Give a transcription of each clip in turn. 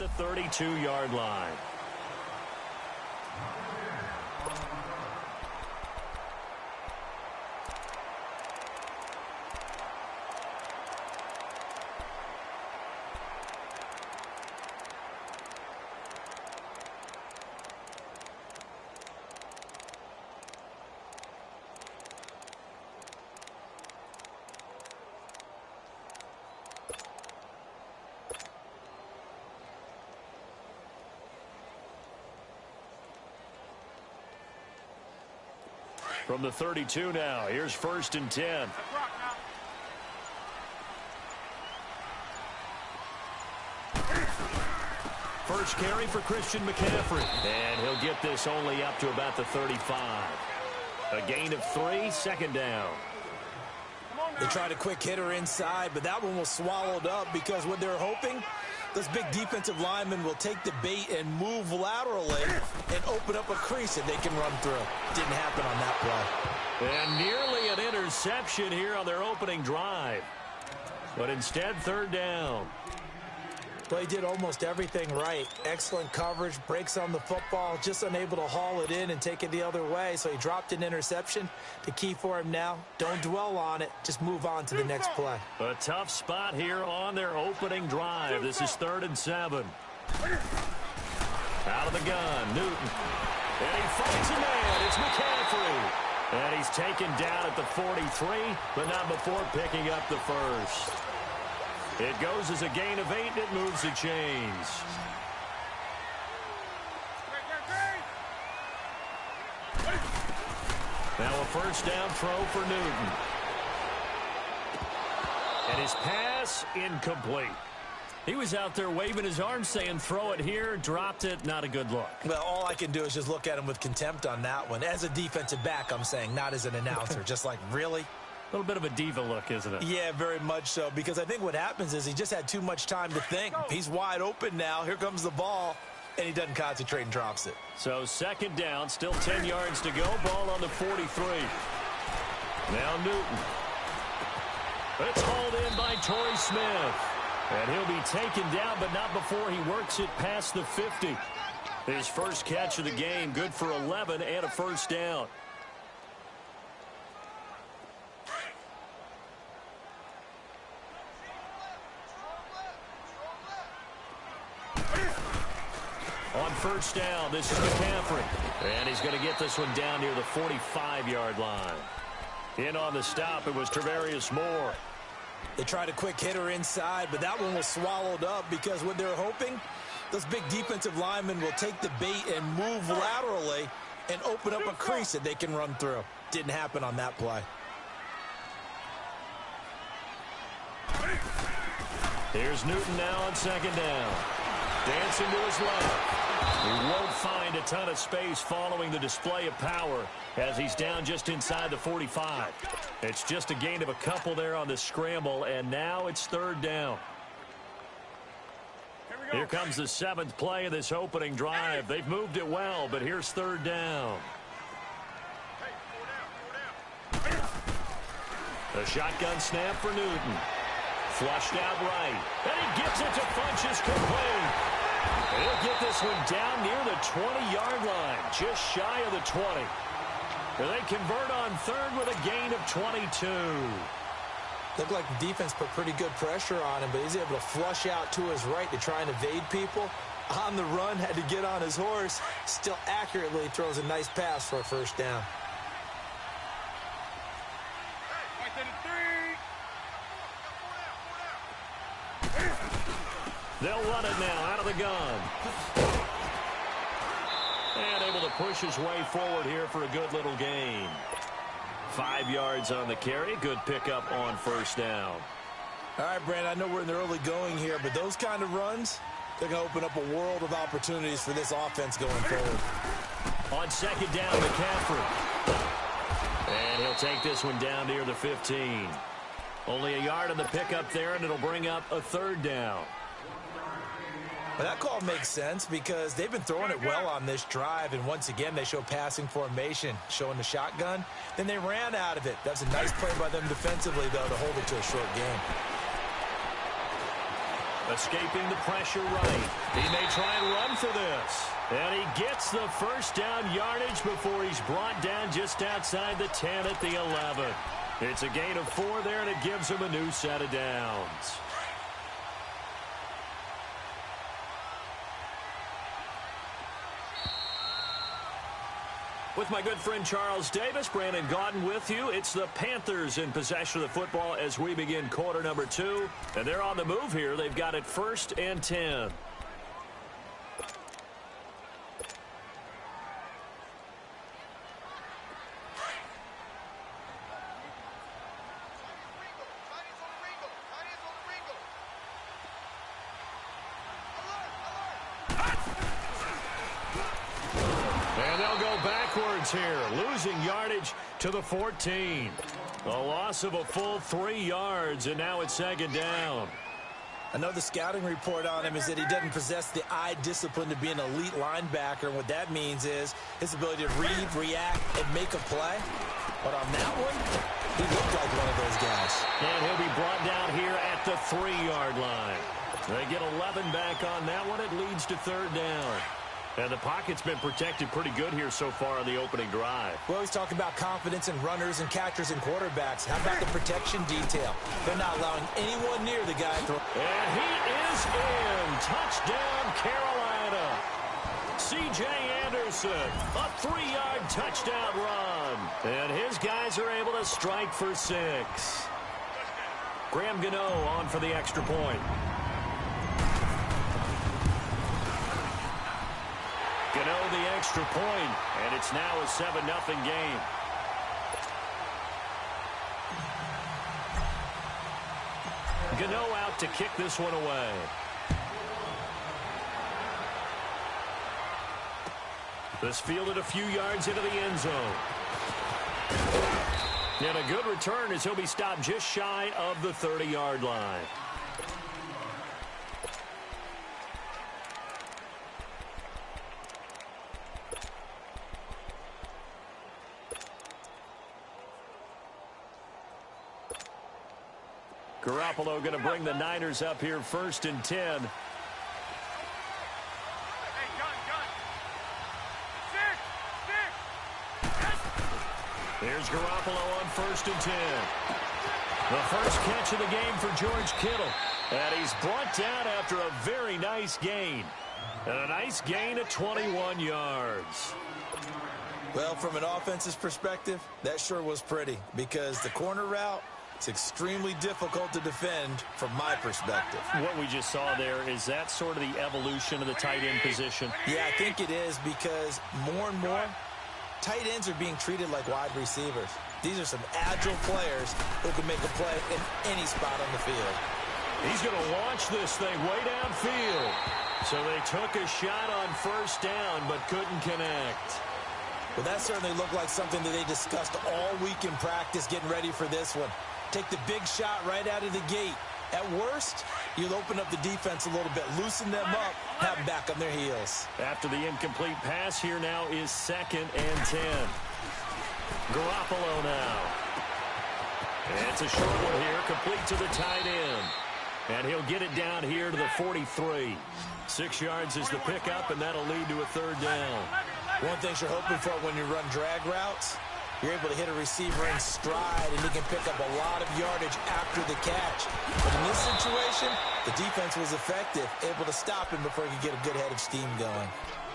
at the 32-yard line. From the 32 now, here's 1st and 10. First carry for Christian McCaffrey. And he'll get this only up to about the 35. A gain of 3, 2nd down. They tried a quick hitter inside, but that one was swallowed up because what they're hoping, those big defensive linemen will take the bait and move laterally and open up a crease that they can run through. Didn't happen on that play. And nearly an interception here on their opening drive. But instead, 3rd down. Well, he did almost everything right. Excellent coverage, breaks on the football, just unable to haul it in and take it the other way. So he dropped an interception. The key for him now, don't dwell on it. Just move on to the next play. A tough spot here on their opening drive. This is 3rd and 7. Out of the gun, Newton. And he finds a man. It's McCaffrey. And he's taken down at the 43, but not before picking up the first. It goes as a gain of 8, and it moves the chains. Now a 1st down throw for Newton. And his pass incomplete. He was out there waving his arms saying throw it here, dropped it, not a good look. Well, all I can do is just look at him with contempt on that one. As a defensive back, I'm saying, not as an announcer. Just like, really? A little bit of a diva look, isn't it? Yeah, very much so, because I think what happens is he just had too much time to think. He's wide open now. Here comes the ball, and he doesn't concentrate and drops it. So 2nd down, still 10 yards to go. Ball on the 43. Now Newton. It's hauled in by Torrey Smith. And he'll be taken down, but not before he works it past the 50. His first catch of the game, good for 11 and a 1st down. On 1st down, this is McCaffrey. And he's going to get this one down near the 45-yard line. In on the stop, it was Travarius Moore. They tried a quick hitter inside, but that one was swallowed up because what they're hoping, those big defensive linemen will take the bait and move laterally and open up a crease that they can run through. Didn't happen on that play. Here's Newton now on 2nd down. Dancing to his left. He won't find a ton of space following the display of power as he's down just inside the 45. It's just a gain of a couple there on the scramble, and now it's 3rd down. Here comes the 7th play of this opening drive. They've moved it well, but here's 3rd down. A shotgun snap for Newton. Flushed out right. And he gives it to Funchess complete. And he'll get this one down near the 20-yard line, just shy of the 20. And they convert on 3rd with a gain of 22. Looked like the defense put pretty good pressure on him, but he's able to flush out to his right to try and evade people. On the run, had to get on his horse. Still accurately throws a nice pass for a 1st down. They'll run it now out of the gun. And able to push his way forward here for a good little gain. 5 yards on the carry. Good pickup on 1st down. All right, Brandon, I know we're in the early going here, but those kind of runs, they're going to open up a world of opportunities for this offense going forward. On 2nd down, McCaffrey. And he'll take this one down near the 15. Only a yard on the pickup there, and it'll bring up a 3rd down. Well, that call makes sense because they've been throwing it well on this drive, and once again, they show passing formation, showing the shotgun. Then they ran out of it. That's a nice play by them defensively, though, to hold it to a short game. Escaping the pressure right. He may try and run for this. And he gets the first down yardage before he's brought down just outside the 10 at the 11. It's a gain of 4 there, and it gives him a new set of downs. With my good friend Charles Davis, Brandon Gaudin with you. It's the Panthers in possession of the football as we begin quarter number 2. And they're on the move here. They've got it 1st and 10. Here, losing yardage to the 14. A loss of a full 3 yards, and now it's 2nd down. I know the scouting report on him is that he doesn't possess the eye discipline to be an elite linebacker. And what that means is his ability to read, react, and make a play. But on that one, he looked like one of those guys. And he'll be brought down here at the 3-yard line. They get 11 back on that one. It leads to 3rd down. And the pocket's been protected pretty good here so far on the opening drive. We always talk about confidence in runners and catchers and quarterbacks. How about the protection detail? They're not allowing anyone near the guy. And he is in. Touchdown, Carolina. C.J. Anderson, a 3-yard touchdown run. And his guys are able to strike for 6. Graham Gano on for the extra point. Gano the extra point, and it's now a 7-0 game. Gano out to kick this one away. This fielded a few yards into the end zone. And a good return as he'll be stopped just shy of the 30-yard line. Garoppolo going to bring the Niners up here 1st and 10. Here's Garoppolo on 1st and 10. The first catch of the game for George Kittle. And he's brought down after a very nice gain. And a nice gain of 21 yards. Well, from an offensive perspective, that sure was pretty. Because the corner route, it's extremely difficult to defend from my perspective. What we just saw there, is that sort of the evolution of the tight end position? Yeah, I think it is, because more and more, tight ends are being treated like wide receivers. These are some agile players who can make a play in any spot on the field. He's going to launch this thing way downfield. So they took a shot on 1st down, but couldn't connect. Well, that certainly looked like something that they discussed all week in practice getting ready for this one. Take the big shot right out of the gate. At worst, you'll open up the defense a little bit, loosen them up, have them back on their heels. After the incomplete pass, here now is 2nd and 10. Garoppolo now. And it's a short one here, complete to the tight end. And he'll get it down here to the 43. 6 yards is the pickup, and that'll lead to a 3rd down. One thing you're hoping for when you run drag routes, you're able to hit a receiver in stride, and he can pick up a lot of yardage after the catch. But in this situation, the defense was effective, able to stop him before he could get a good head of steam going.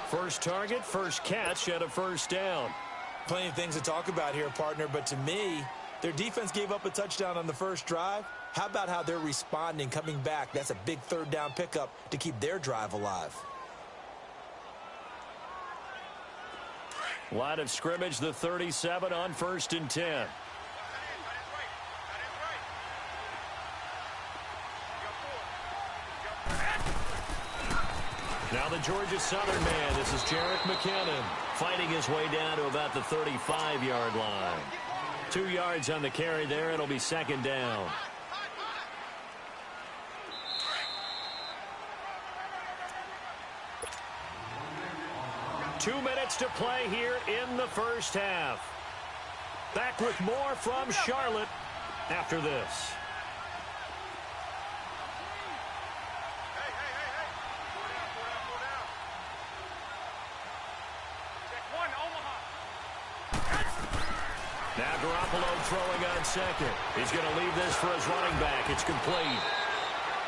First target, first catch, and a 1st down. Plenty of things to talk about here, partner, but to me, their defense gave up a touchdown on the first drive. How about how they're responding, coming back? That's a big 3rd down pickup to keep their drive alive. Line of scrimmage, the 37 on 1st and 10. Now the Georgia Southern man, this is Jerick McKinnon, fighting his way down to about the 35-yard line. 2 yards on the carry there. It'll be 2nd down. Two minutes to play here in the first half. Back with more from Charlotte after this. Now Garoppolo throwing on second. He's going to leave this for his running back. It's complete.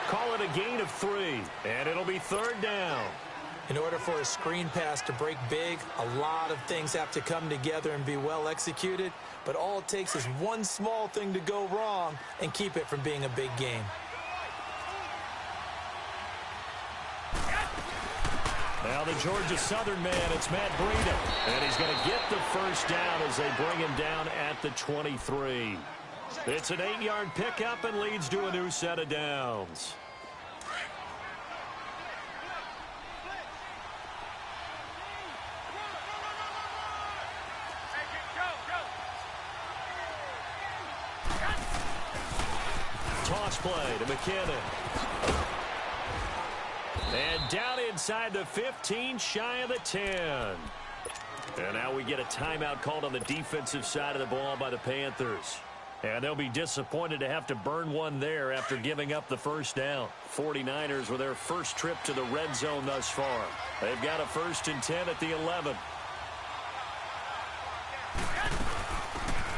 Call it a gain of 3, and it'll be 3rd down. In order for a screen pass to break big, a lot of things have to come together and be well executed, but all it takes is one small thing to go wrong and keep it from being a big game. Now the Georgia Southern man, it's Matt Breida, and he's going to get the first down as they bring him down at the 23. It's an 8-yard pickup and leads to a new set of downs. Toss play to McKinnon. And down inside the 15, shy of the 10. And now we get a timeout called on the defensive side of the ball by the Panthers. And they'll be disappointed to have to burn one there after giving up the first down. 49ers with their first trip to the red zone thus far. They've got a 1st and 10 at the 11.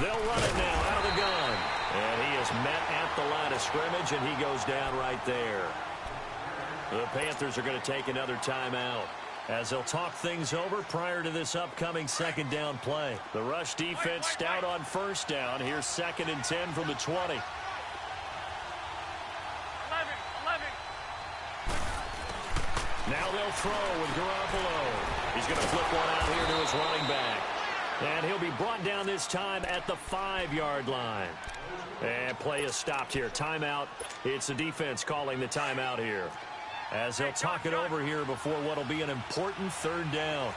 They'll run it now out of the gun. And he is met at the line of scrimmage, and he goes down right there. The Panthers are going to take another timeout as they'll talk things over prior to this upcoming 2nd down play. The rush defense stout on 1st down. Here's 2nd and 10 from the 20. Now they'll throw with Garoppolo. He's going to flip one out here to his running back. And he'll be brought down this time at the 5-yard line. And play is stopped here. Timeout. It's the defense calling the timeout here, as they'll talk it over here before what will be an important 3rd down.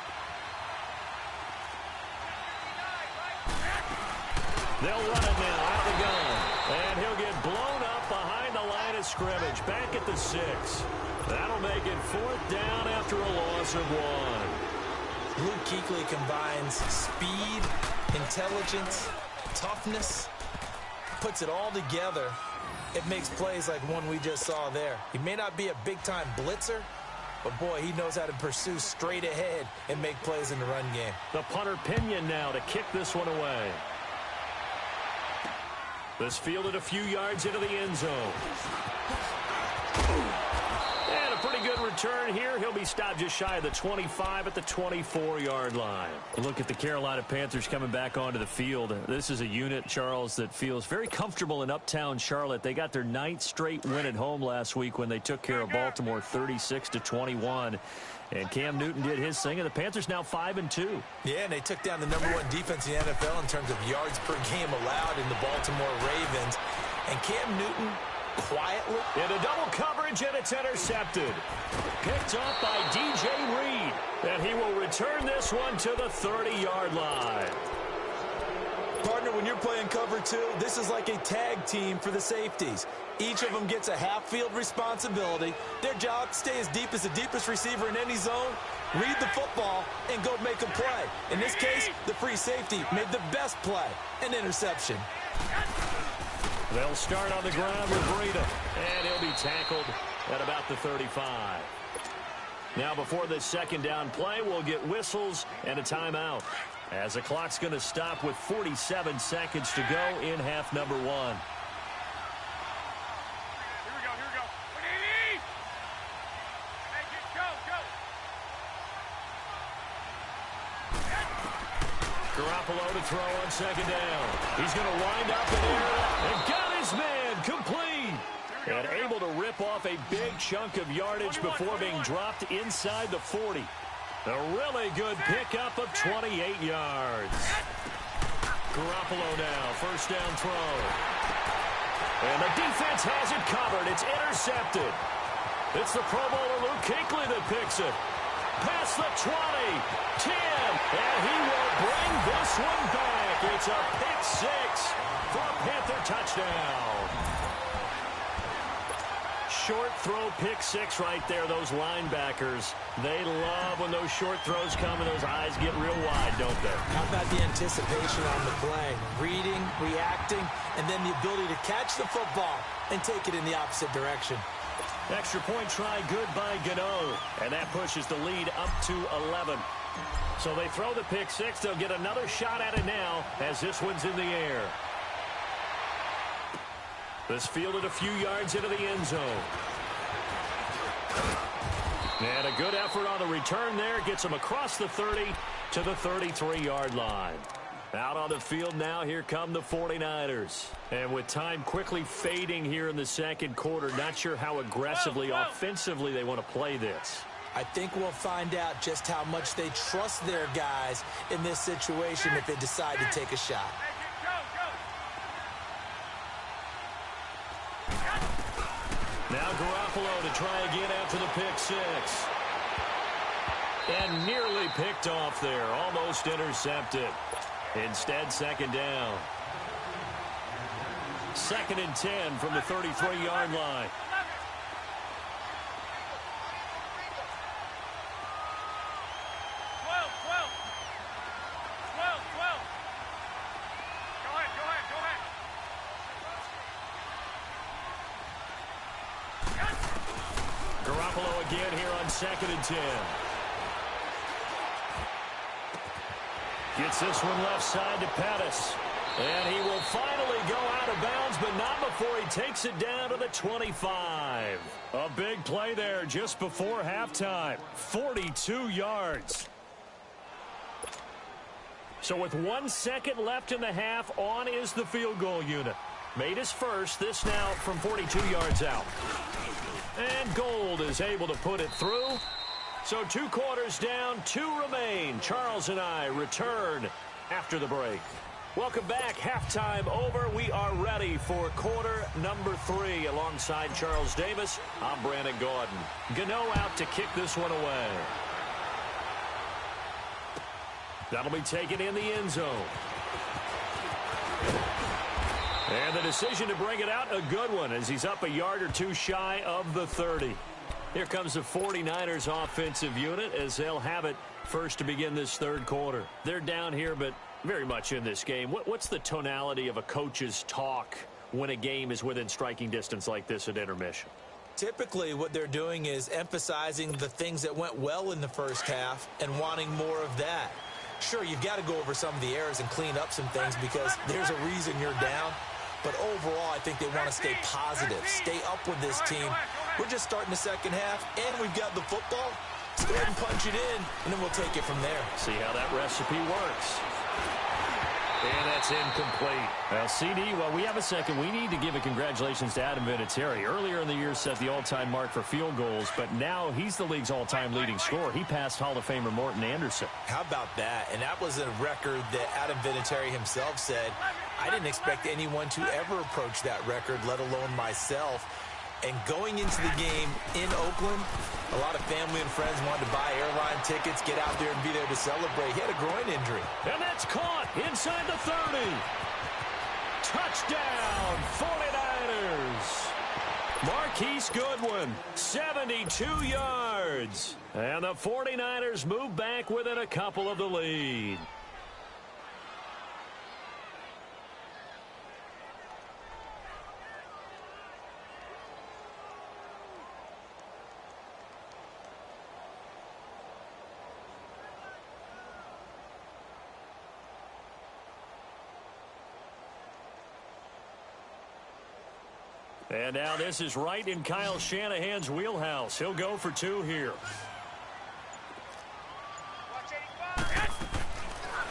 They'll run it now out of the gun. And he'll get blown up behind the line of scrimmage. Back at the 6. That'll make it 4th down after a loss of 1. Luke Kuechly combines speed, intelligence, toughness, puts it all together. It makes plays like one we just saw there. He may not be a big-time blitzer, but, boy, he knows how to pursue straight ahead and make plays in the run game. The punter Pinion now to kick this one away. This fielded a few yards into the end zone. And a pretty good return here. He'll be stopped just shy of the 25 at the 24-yard line. Look at the Carolina Panthers coming back onto the field. This is a unit, Charles, that feels very comfortable in uptown Charlotte. They got their 9th straight win at home last week when they took care of Baltimore 36-21. And Cam Newton did his thing, and the Panthers now 5-2. Yeah, and they took down the #1 defense in the NFL in terms of yards per game allowed in the Baltimore Ravens. And Cam Newton quietly into double coverage, and it's intercepted. Picked up by DJ Reed. And he will return this one to the 30-yard line. Partner, when you're playing cover 2, this is like a tag team for the safeties. Each of them gets a half-field responsibility. Their job, stay as deep as the deepest receiver in any zone, read the football, and go make a play. In this case, the free safety made the best play, an interception. They'll start on the ground with Breida, and he'll be tackled at about the 35. Now, before this 2nd down play, we'll get whistles and a timeout, as the clock's going to stop with 47 seconds to go in half number 1. Garoppolo to throw on 2nd down. He's going to wind up in air and got his man complete. And able to rip off a big chunk of yardage before being dropped inside the 40. A really good pickup of 28 yards. Garoppolo now, 1st down throw. And the defense has it covered. It's intercepted. It's the Pro Bowler Luke Kuechly that picks it. Past the 20, 10, and he will bring this one back. It's a pick 6 for a Panther touchdown. Short throw pick 6 right there. Those linebackers, they love when those short throws come and those eyes get real wide, don't they? How about the anticipation on the play? Reading, reacting, and then the ability to catch the football and take it in the opposite direction. Extra point try good by Gano. And that pushes the lead up to 11. So they throw the pick six. They'll get another shot at it now as this one's in the air. This fielded a few yards into the end zone. And a good effort on the return there. Gets him across the 30 to the 33-yard line. Out on the field now, here come the 49ers. And with time quickly fading here in the second quarter, not sure how aggressively, offensively they want to play this. I think we'll find out just how much they trust their guys in this situation if they decide to take a shot. Now Garoppolo to try again after the pick six. And nearly picked off there, almost intercepted. Instead, second down. 2nd and 10 from the 33-yard line. Garoppolo again here on 2nd and 10. Gets this one left side to Pettis. And he will finally go out of bounds, but not before he takes it down to the 25. A big play there just before halftime. 42 yards. So with 1 second left in the half, on is the field goal unit. Made his first, this now from 42 yards out. And Gold is able to put it through. So 2 quarters down, 2 remain. Charles and I return after the break. Welcome back. Halftime over. We are ready for quarter number 3. Alongside Charles Davis, I'm Brandon Gaudin. Gano out to kick this one away. That'll be taken in the end zone. And the decision to bring it out, a good one, as he's up a yard or 2 shy of the 30. Here comes the 49ers offensive unit as they'll have it first to begin this third quarter. They're down here, but very much in this game. What's the tonality of a coach's talk when a game is within striking distance like this at intermission? Typically, what they're doing is emphasizing the things that went well in the first half and wanting more of that. Sure, you've got to go over some of the errors and clean up some things because there's a reason you're down. But overall, I think they want to stay positive, stay up with this team. We're just starting the second half, and we've got the football. Let's go ahead and punch it in, and then we'll take it from there. See how that recipe works. And that's incomplete. Well, CD, while we have a second, we need to give a congratulations to Adam Vinatieri. Earlier in the year set the all-time mark for field goals, but now he's the league's all-time leading scorer. He passed Hall of Famer Morton Anderson. How about that? And that was a record that Adam Vinatieri himself said, I didn't expect anyone to ever approach that record, let alone myself. And going into the game in Oakland, a lot of family and friends wanted to buy airline tickets, get out there and be there to celebrate. He had a groin injury. And that's caught inside the 30. Touchdown, 49ers. Marquise Goodwin, 72 yards. And the 49ers move back within a couple of the lead. And now this is right in Kyle Shanahan's wheelhouse. He'll go for 2 here.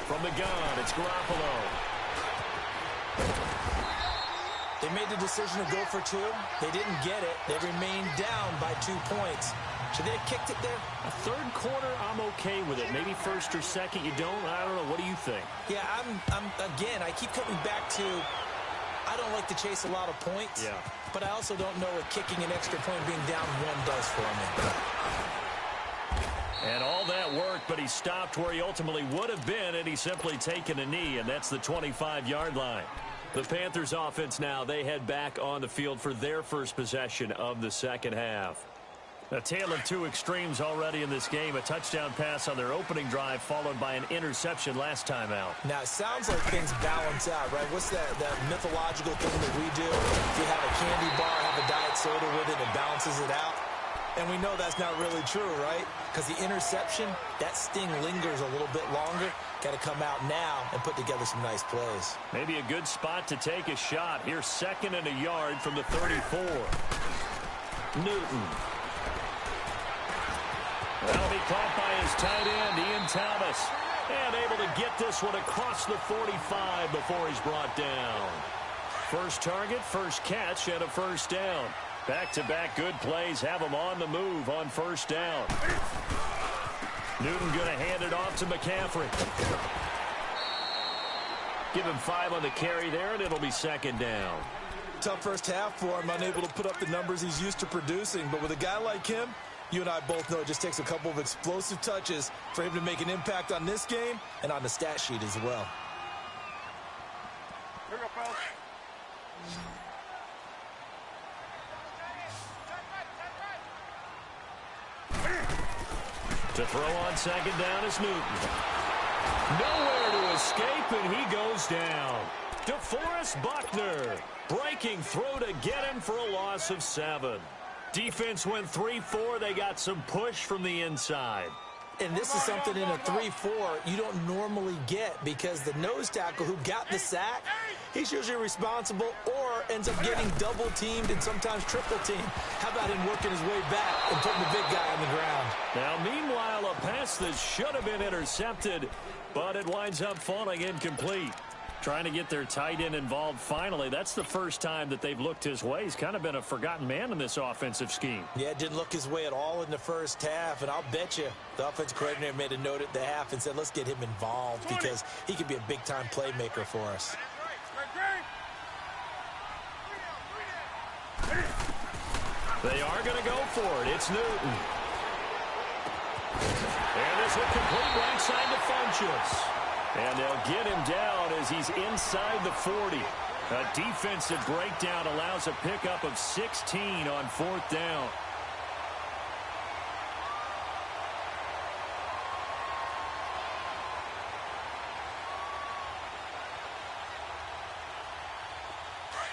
From the gun, it's Garoppolo. They made the decision to go for 2. They didn't get it. They remained down by 2 points. Should they have kicked it there? A third quarter, I'm okay with it. Maybe first or second, you don't. I don't know. What do you think? Yeah, again, I keep coming back to I don't like to chase a lot of points. Yeah. But I also don't know what kicking an extra point being down 1 does for me. And all that work, but he stopped where he ultimately would have been had he simply taken a knee, and that's the 25-yard line. The Panthers offense now, they head back on the field for their first possession of the second half. A tale of 2 extremes already in this game. A touchdown pass on their opening drive followed by an interception last time out. Now, it sounds like things balance out, right? What's that mythological thing that we do? If you have a candy bar, have a diet soda with it, it balances it out. And we know that's not really true, right? Because the interception, that sting lingers a little bit longer. Got to come out now and put together some nice plays. Maybe a good spot to take a shot. Here's 2nd and a yard from the 34. Newton. That'll be caught by his tight end, Ian Thomas. And able to get this one across the 45 before he's brought down. First target, first catch, and a first down. Back-to-back good plays have him on the move on first down. Newton going to hand it off to McCaffrey. Give him 5 on the carry there, and it'll be 2nd down. Tough first half for him, unable to put up the numbers he's used to producing. But with a guy like him, you and I both know it just takes a couple of explosive touches for him to make an impact on this game and on the stat sheet as well. Here we go, fellas. To throw on 2nd down is Newton. Nowhere to escape, and he goes down. DeForest Buckner breaking through to get him for a loss of 7. Defense went 3-4. They got some push from the inside. And this is something in a 3-4 you don't normally get because the nose tackle who got the sack, he's usually responsible or ends up getting double-teamed and sometimes triple-teamed. How about him working his way back and putting the big guy on the ground? Now, meanwhile, a pass that should have been intercepted, but it winds up falling incomplete. Trying to get their tight end involved finally. That's the first time that they've looked his way. He's kind of been a forgotten man in this offensive scheme. Yeah, didn't look his way at all in the first half, and I'll bet you the offensive coordinator made a note at the half and said, let's get him involved because he could be a big-time playmaker for us. They are going to go for it. It's Newton. And this will complete right side to Funchess. And they'll get him down as he's inside the 40. A defensive breakdown allows a pickup of 16 on 4th down.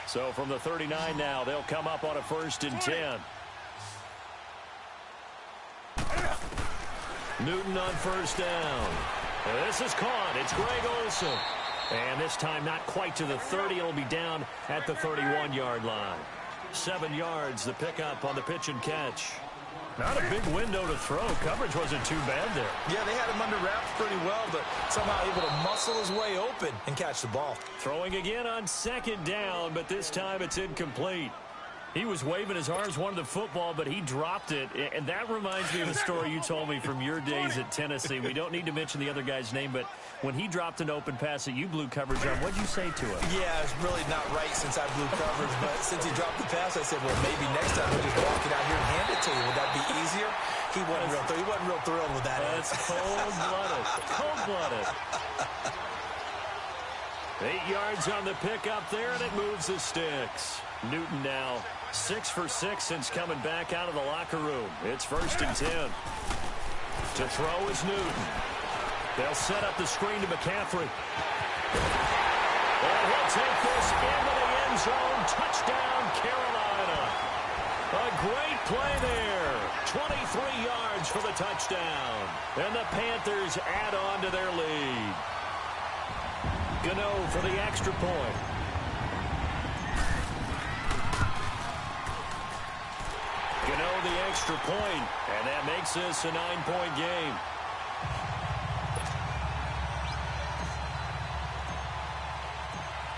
So from the 39 now, they'll come up on a 1st and 10. Newton on 1st down. This is caught. It's Greg Olsen. And this time not quite to the 30. It'll be down at the 31-yard line. 7 yards, the pickup on the pitch and catch. Not a big window to throw. Coverage wasn't too bad there. Yeah, they had him under wraps pretty well, but somehow able to muscle his way open and catch the ball. Throwing again on 2nd down, but this time it's incomplete. He was waving his arms, wanted the football, but he dropped it. And that reminds me of a story you told me from your days at Tennessee. We don't need to mention the other guy's name, but when he dropped an open pass that you blew coverage on, what'd you say to him? Yeah, it's really not right since I blew coverage, but since he dropped the pass, I said, well, maybe next time we'll just walk it out here and hand it to you. Would that be easier? He wasn't real thrilled with that. That's cold-blooded. Cold-blooded. 8 yards on the pickup there, and it moves the sticks. Newton now 6 for 6 since coming back out of the locker room. It's 1st and 10. To throw is Newton. They'll set up the screen to McCaffrey. And he'll take this into the end zone. Touchdown, Carolina. A great play there. 23 yards for the touchdown. And the Panthers add on to their lead. Gano for the extra point. Gano the extra point, and that makes this a 9-point game.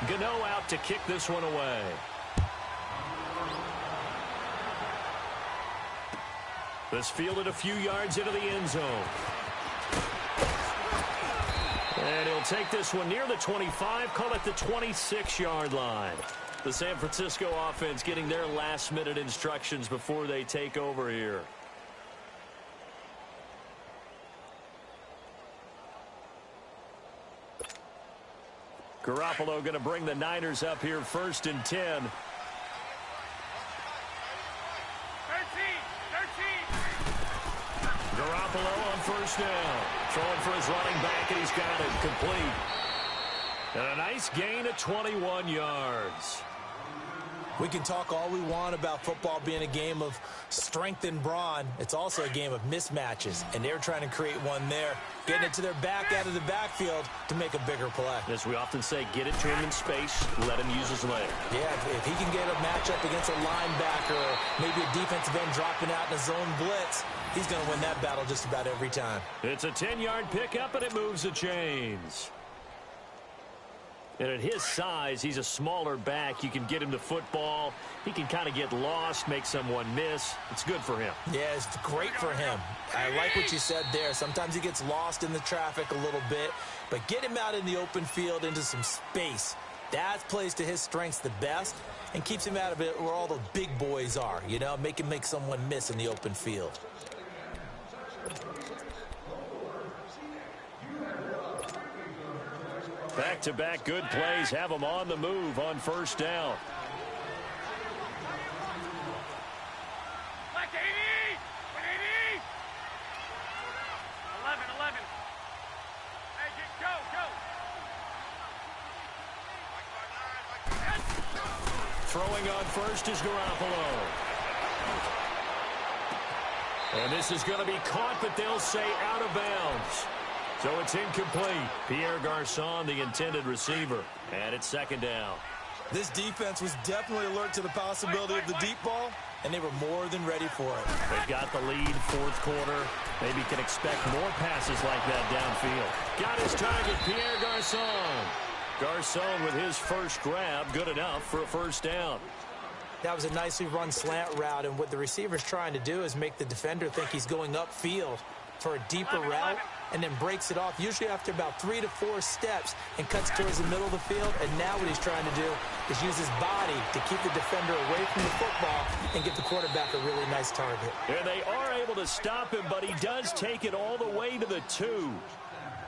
Gano out to kick this one away. This fielded a few yards into the end zone. And he'll take this one near the 25, call it the 26-yard line. The San Francisco offense getting their last-minute instructions before they take over here. Garoppolo going to bring the Niners up here 1st and 10. 13. Garoppolo on 1st down. Throwing for his running back, and he's got it complete. And a nice gain of 21 yards. We can talk all we want about football being a game of strength and brawn. It's also a game of mismatches, and they're trying to create one there, getting it to their back out of the backfield to make a bigger play. As we often say, get it to him in space, let him use his leg. Yeah, if he can get a matchup against a linebacker or maybe a defensive end dropping out in a zone blitz, he's going to win that battle just about every time. It's a 10-yard pickup, and it moves the chains. And at his size, he's a smaller back. You can get him the football. He can kind of get lost, make someone miss. It's good for him. Yeah, it's great for him. I like what you said there. Sometimes he gets lost in the traffic a little bit, but get him out in the open field into some space. That plays to his strengths the best and keeps him out of it where all the big boys are, you know, make him make someone miss in the open field. Back-to-back good plays have them on the move on first down. Black 80! 180! 11. Hey, go! Throwing on first is Garoppolo. And this is going to be caught, but they'll say out of bounds. So it's incomplete. Pierre Garçon, the intended receiver. And it's second down. This defense was definitely alert to the possibility of the deep ball, and they were more than ready for it. They've got the lead, fourth quarter. Maybe can expect more passes like that downfield. Got his target, Pierre Garçon. Garçon with his first grab, good enough for a first down. That was a nicely run slant route, and what the receiver's trying to do is make the defender think he's going upfield for a deeper route, and then breaks it off, usually after about 3 to 4 steps, and cuts towards the middle of the field. And now what he's trying to do is use his body to keep the defender away from the football and give the quarterback a really nice target. And they are able to stop him, but he does take it all the way to the 2.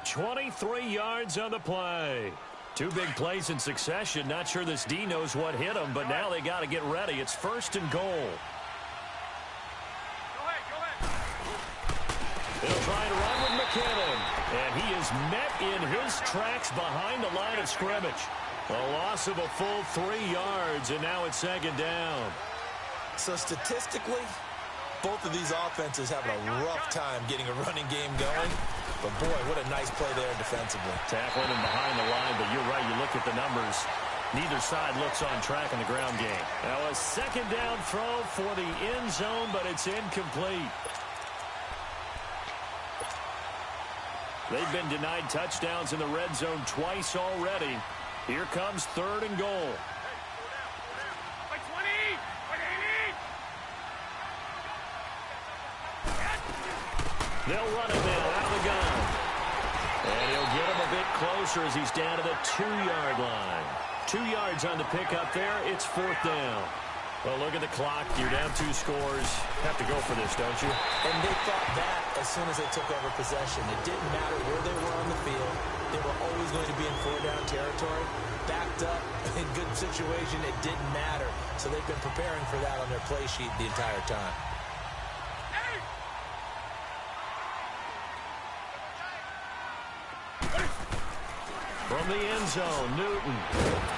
23 yards on the play. 2 big plays in succession. Not sure this D knows what hit him, but now they got to get ready. It's first and goal. They'll try to run with McKinnon. And he is met in his tracks behind the line of scrimmage. A loss of a full 3 yards, and now it's second down. So statistically, both of these offenses having a rough time getting a running game going. But, boy, what a nice play there defensively. Tackling him behind the line, but you're right. You look at the numbers. Neither side looks on track in the ground game. Now a second down throw for the end zone, but it's incomplete. They've been denied touchdowns in the red zone twice already. Here comes third and goal. They'll run it now out of the gun. And he'll get him a bit closer as he's down to the 2-yard line. 2 yards on the pickup there. It's fourth down. Well, look at the clock. You're down 2 scores. Have to go for this, don't you? And they thought that as soon as they took over possession. It didn't matter where they were on the field. They were always going to be in 4-down territory. Backed up, in good situation, it didn't matter. So they've been preparing for that on their play sheet the entire time. From the end zone, Newton.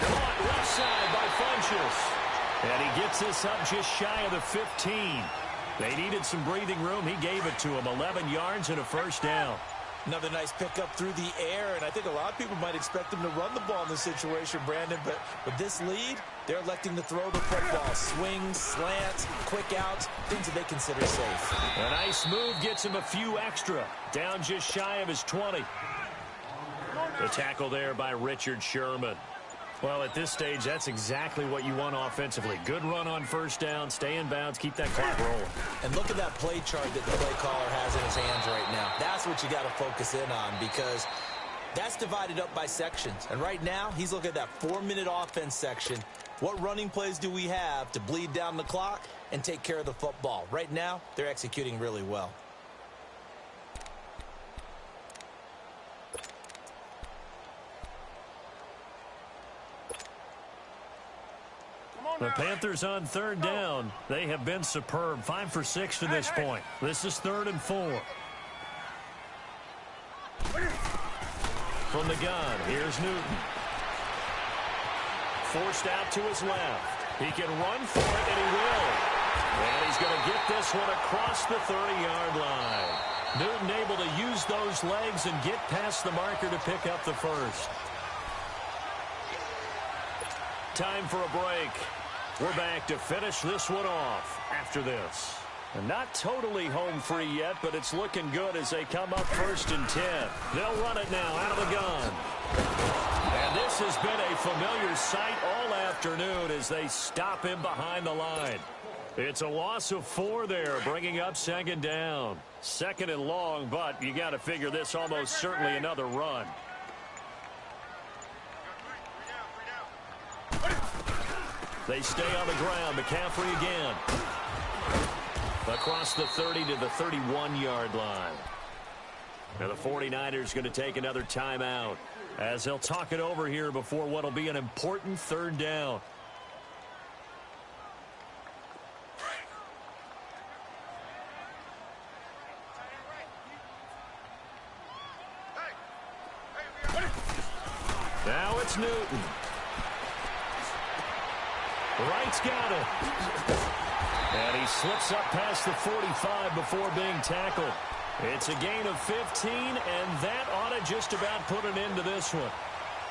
Caught left side by Funchess. And he gets this up just shy of the 15. They needed some breathing room. He gave it to him. 11 yards and a first down. Another nice pickup through the air, and I think a lot of people might expect him to run the ball in this situation, Brandon, but with this lead, they're electing to throw the football. Swings, slants, quick outs, things that they consider safe. A nice move gets him a few extra. Down just shy of his 20. The tackle there by Richard Sherman. Well, at this stage, that's exactly what you want offensively. Good run on first down, stay in bounds, keep that clock rolling. And look at that play chart that the play caller has in his hands right now. That's what you got to focus in on, because that's divided up by sections. And right now, he's looking at that 4-minute offense section. What running plays do we have to bleed down the clock and take care of the football? Right now, they're executing really well. The Panthers on third down. They have been superb. 5 for 6 to this point. This is 3rd and 4. From the gun, here's Newton. Forced out to his left. He can run for it, and he will. And he's going to get this one across the 30-yard line. Newton able to use those legs and get past the marker to pick up the first. Time for a break. We're back to finish this one off after this. And not totally home free yet, but it's looking good as they come up 1st and 10. They'll run it now out of the gun. And this has been a familiar sight all afternoon as they stop him behind the line. It's a loss of 4 there, bringing up 2nd down. 2nd and long, but you got to figure this almost certainly another run. They stay on the ground. McCaffrey again. Across the 30 to the 31-yard line. Now the 49ers going to take another timeout as they'll talk it over here before what will be an important 3rd down. Now it's Newton. Wright's got it. And he slips up past the 45 before being tackled. It's a gain of 15, and that ought to just about put an end to this one.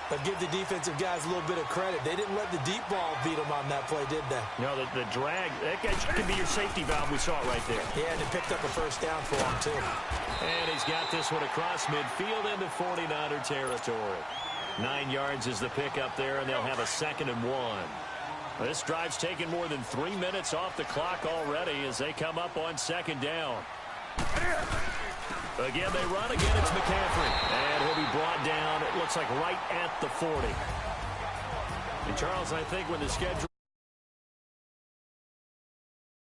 But give the defensive guys a little bit of credit. They didn't let the deep ball beat them on that play, did they? No, the drag, that could be your safety valve. We saw it right there. Yeah, and it picked up a 1st down for him, too. And he's got this one across midfield into 49er territory. 9 yards is the pickup there, and they'll have a 2nd and 1. This drive's taken more than 3 minutes off the clock already as they come up on 2nd down. Again, they run. Again, it's McCaffrey. And he'll be brought down, it looks like right at the 40. And, Charles, I think when the schedule